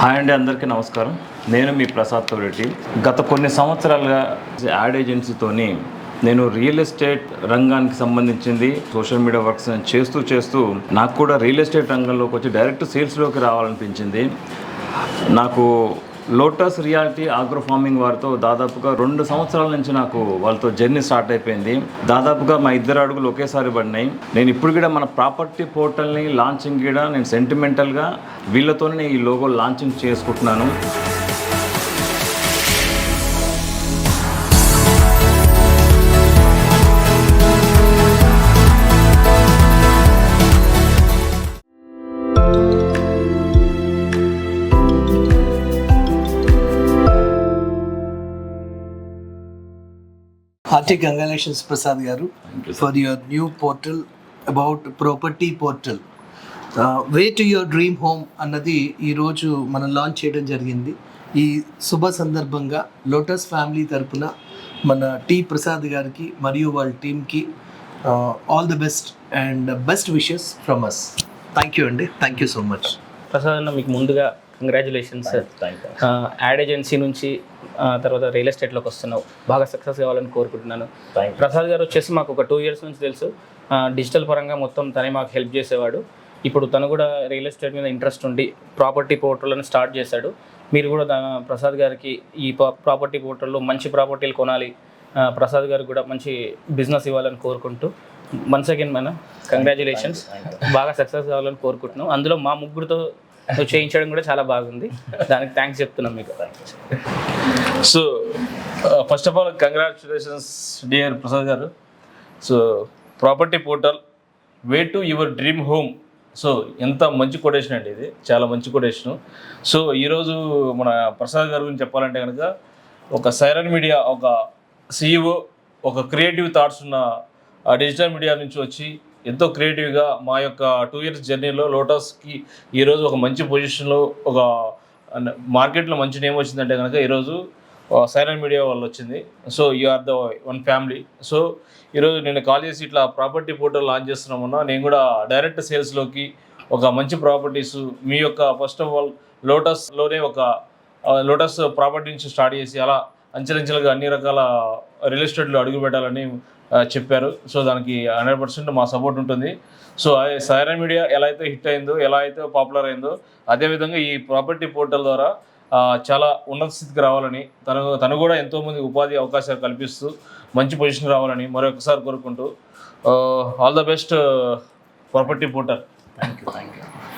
Hi అండి, అందరికీ నమస్కారం. నేను మీ ప్రసాద్ రెడ్డి. గత కొన్ని సంవత్సరాలుగా యాడ్ ఏజెన్సీతోని నేను రియల్ ఎస్టేట్ రంగానికి సంబంధించింది సోషల్ మీడియా వర్క్స్ చేస్తూ నాకు కూడా రియల్ ఎస్టేట్ రంగంలోకి వచ్చి డైరెక్ట్ సేల్స్లోకి రావాలనిపించింది. నాకు లోటస్ రియాలిటీ ఆగ్రో ఫార్మింగ్ వారితో దాదాపుగా 2 సంవత్సరాల నుంచి నాకు వాళ్ళతో జర్నీ స్టార్ట్ అయిపోయింది. దాదాపుగా మా 2 అడుగులు ఒకేసారి పడినాయి. నేను ఇప్పుడు కూడా మన ప్రాపర్టీ పోర్టల్ని లాంచింగ్ కూడా నేను సెంటిమెంటల్గా వీళ్ళతోనే ఈ లోగో లాంచింగ్ చేసుకుంటున్నాను. Hearty congratulations, Prasad Garu, for your new portal about property portal. Way to your dream home అన్నది ఈరోజు మనం లాంచ్ చేయడం జరిగింది. ఈ శుభ సందర్భంగా లోటస్ ఫ్యామిలీ తరపున మన టి ప్రసాద్ గారికి మరియు వాళ్ళ టీమ్కి all the best and best wishes from us. Thank you అండి, thank you so much. Prasad అన్న, మీకు ముందుగా కంగ్రాచులేషన్స్. యాడ్ ఏజెన్సీ నుంచి తర్వాత రియల్ ఎస్టేట్లోకి వస్తున్నావు, బాగా సక్సెస్ కావాలని కోరుకుంటున్నాను. ప్రసాద్ గారు వచ్చేసి మాకు ఒక 2 years నుంచి తెలుసు. డిజిటల్ పరంగా మొత్తం తనే మాకు హెల్ప్ చేసేవాడు. ఇప్పుడు తను కూడా రియల్ ఎస్టేట్ మీద ఇంట్రెస్ట్ ఉండి ప్రాపర్టీ పోర్టల్ని స్టార్ట్ చేశాడు. మీరు కూడా ప్రసాద్ గారికి ఈ ప్రాపర్టీ పోర్టల్లో మంచి ప్రాపర్టీలు కొనాలి, ప్రసాద్ గారికి కూడా మంచి బిజినెస్ ఇవ్వాలని కోరుకుంటూ వన్స్ అగైన్ మన కంగ్రాచులేషన్స్. బాగా సక్సెస్ కావాలని కోరుకుంటున్నాం. అందులో మా ముగ్గురితో చేయించడం కూడా చాలా బాగుంది, దానికి థ్యాంక్స్ చెప్తున్నాం మీకు. So first of all congratulations dear Prasad garu. So property portal way to your dream home. So ఎంత మంచి కొటేషన్ అండి, ఇది చాలా మంచి కొటేషను. సో ఈరోజు మన ప్రసాద్ గారి గురించి చెప్పాలంటే కనుక ఒక సైరన్ మీడియా, ఒక CEO, ఒక క్రియేటివ్ థాట్స్ ఉన్న డిజిటల్ మీడియా నుంచి వచ్చి ఎంతో క్రియేటివ్గా మా యొక్క 2 years జర్నీలో లోటస్కి ఈరోజు ఒక మంచి పొజిషన్లో, ఒక మార్కెట్లో మంచి నేమ్ వచ్చిందంటే కనుక ఈరోజు సైరన్ మీడియా వాళ్ళు వచ్చింది. So you are the one family. So ఈరోజు నేను కాల్ చేసి ఇట్లా ప్రాపర్టీ పోర్టల్ లాంచ్ చేస్తున్నామన్నా, నేను కూడా డైరెక్ట్ సేల్స్లోకి ఒక మంచి ప్రాపర్టీస్ మీ యొక్క ఫస్ట్ ఆఫ్ ఆల్ లోటస్లోనే ఒక లోటస్ ప్రాపర్టీ నుంచి స్టార్ట్ చేసి అలా అంచెలంచెలుగా అన్ని రకాల రియల్ ఎస్టేట్లో అడుగు పెట్టాలని చెప్పారు. సో దానికి 100% మా సపోర్ట్ ఉంటుంది. సో సైరన్ మీడియా ఎలా అయితే హిట్ అయిందో, ఎలా అయితే పాపులర్ అయిందో, అదేవిధంగా ఈ ప్రాపర్టీ పోర్టల్ ద్వారా చాలా ఉన్నత స్థితికి రావాలని, తను కూడా ఎంతోమంది ఉపాధి అవకాశాలు కల్పిస్తూ మంచి పొజిషన్ రావాలని మరొకసారి కోరుకుంటూ all the best property portal. Thank you.